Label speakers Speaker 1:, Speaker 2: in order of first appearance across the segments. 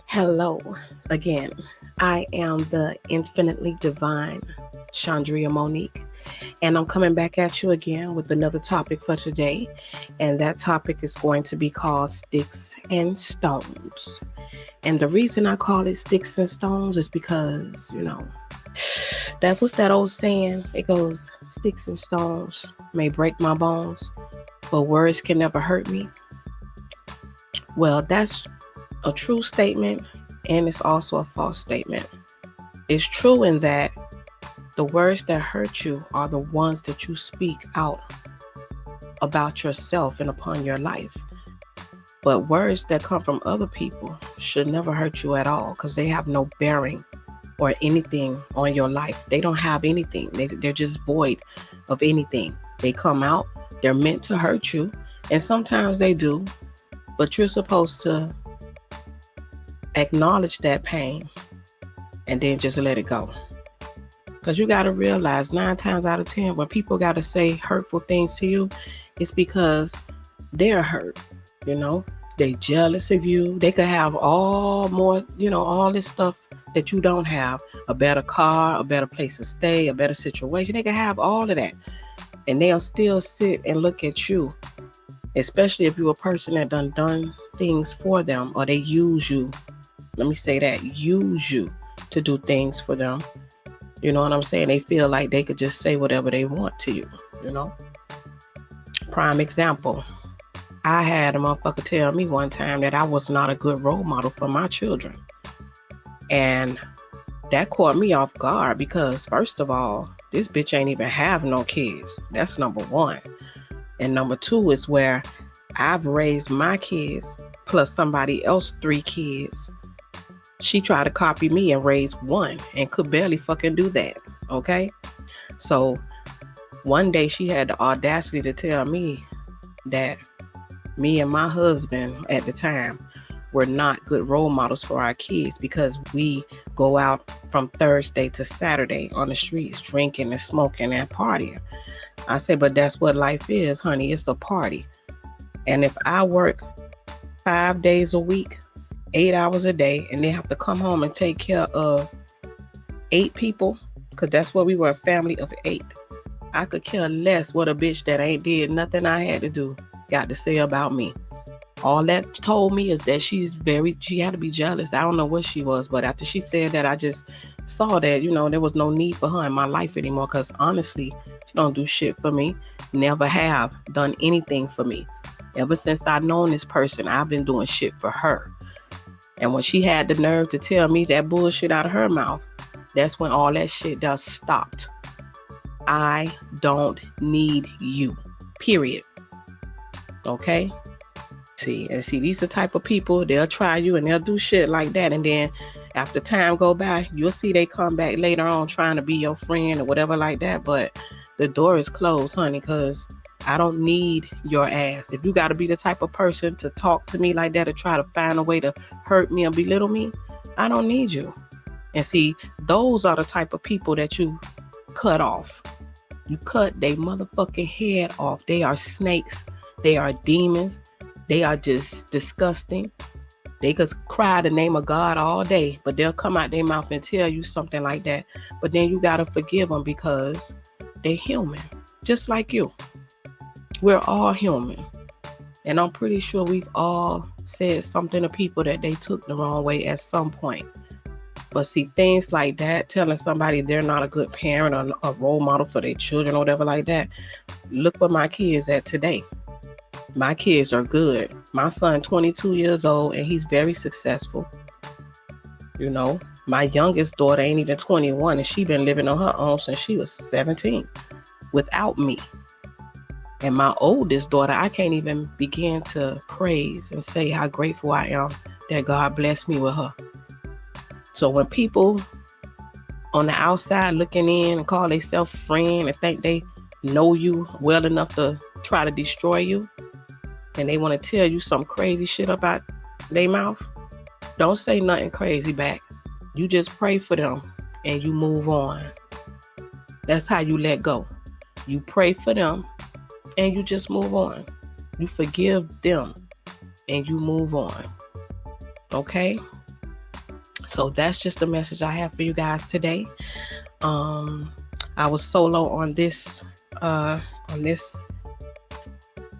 Speaker 1: Hello again. I am the infinitely divine Chandria Monique, and I'm coming back at you again with another topic for today. And that topic is going to be called Sticks and Stones. And the reason I call it Sticks and Stones is because, that was that old saying. It goes, Sticks and stones may break my bones, but words can never hurt me. Well, that's a true statement, and it's also a false statement. It's true in that the words that hurt you are the ones that you speak out about yourself and upon your life. But words that come from other people should never hurt you at all because they have no bearing or anything on your life. They don't have anything, they're just void of anything. They come out, they're meant to hurt you, and sometimes they do, but you're supposed to acknowledge that pain and then just let it go. Because you got to realize 9 times out of 10, when people got to say hurtful things to you, it's because they're hurt. They jealous of you. They could have all this stuff that you don't have. A better car, a better place to stay, a better situation. They can have all of that. And they'll still sit and look at you, especially if you're a person that done things for them, or they use you. Let me say that, use you to do things for them. You know what I'm saying? They feel like they could just say whatever they want to you. Prime example. I had a motherfucker tell me one time that I was not a good role model for my children. And that caught me off guard because, first of all, this bitch ain't even have no kids. That's number one. And number two is where I've raised my kids plus somebody else 3 kids. She tried to copy me and raise one and could barely fucking do that. Okay? So one day she had the audacity to tell me that me and my husband at the time were not good role models for our kids because we go out from Thursday to Saturday on the streets drinking and smoking and partying. I said, but that's what life is, honey. It's a party. And if I work 5 days a week, 8 hours a day, and they have to come home and take care of 8 people, because that's what we were, a family of 8. I could care less what a bitch that ain't did nothing I had to do got to say about me. All that told me is that she had to be jealous. I don't know what she was, but after she said that, I just saw that, there was no need for her in my life anymore, because honestly, she don't do shit for me. Never have done anything for me. Ever since I've known this person, I've been doing shit for her. And when she had the nerve to tell me that bullshit out of her mouth, that's when all that shit just stopped. I don't need you. Period. Okay? See, these are the type of people, they'll try you and they'll do shit like that. And then after time go by, you'll see they come back later on trying to be your friend or whatever like that. But the door is closed, honey, because I don't need your ass. If you got to be the type of person to talk to me like that or try to find a way to hurt me or belittle me, I don't need you. And see, those are the type of people that you cut off. You cut their motherfucking head off. They are snakes. They are demons. They are just disgusting. They could cry the name of God all day, but they'll come out their mouth and tell you something like that. But then you got to forgive them because they're human, just like you. We're all human. And I'm pretty sure we've all said something to people that they took the wrong way at some point. But see, things like that, telling somebody they're not a good parent or a role model for their children or whatever like that. Look where my kids at today. My kids are good. My son, 22 years old, and he's very successful. My youngest daughter ain't even 21, and she been living on her own since she was 17 without me. And my oldest daughter, I can't even begin to praise and say how grateful I am that God blessed me with her. So when people on the outside looking in and call themselves friend and think they know you well enough to try to destroy you, and they want to tell you some crazy shit about their mouth, don't say nothing crazy back. You just pray for them and you move on. That's how you let go. You pray for them and you just move on. You forgive them and you move on. Okay. So that's just the message I have for you guys today. I was solo on this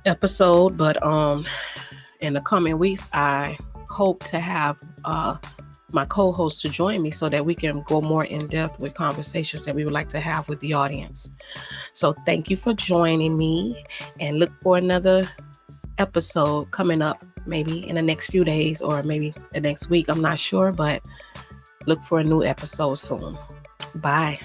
Speaker 1: episode, but in the coming weeks I hope to have my co-host to join me so that we can go more in depth with conversations that we would like to have with the audience. So thank you for joining me, and look for another episode coming up maybe in the next few days or maybe the next week. I'm not sure, but look for a new episode soon. Bye.